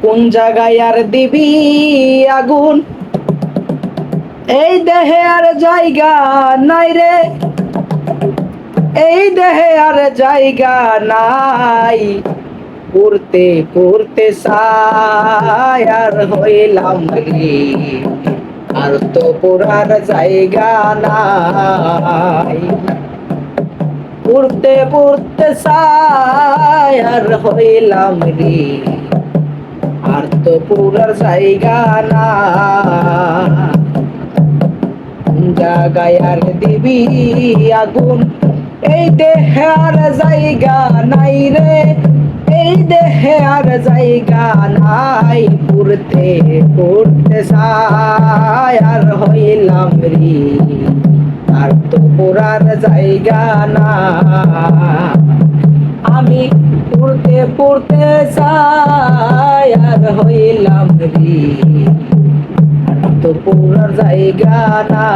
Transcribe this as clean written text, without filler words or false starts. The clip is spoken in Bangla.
কোন জায়গায় আর দিবি আগুন, এই দেহে আর জায়গা নাই রে, এই দেহে আর জায়গা নাই। পুরতে পুরতে চাই আর হইলাম রে, আর তো পুরার জায়গা নাই। পুরতে পুরতে চাই আর হইলাম রে, আর তো পুরার জায়গা নাই। জায়গায় আর দিবি আগুন, এই দেহে আর জায়গা নাই রে, এই দেহে আর জায়গা নাই। পুরতে পুরতে চাই আর হইলাম রে, আর তো পুরার জায়গা না। আমি পুরতে পুরতে চাই আর হইলাম রে, আর তো পুরার জায়গা না।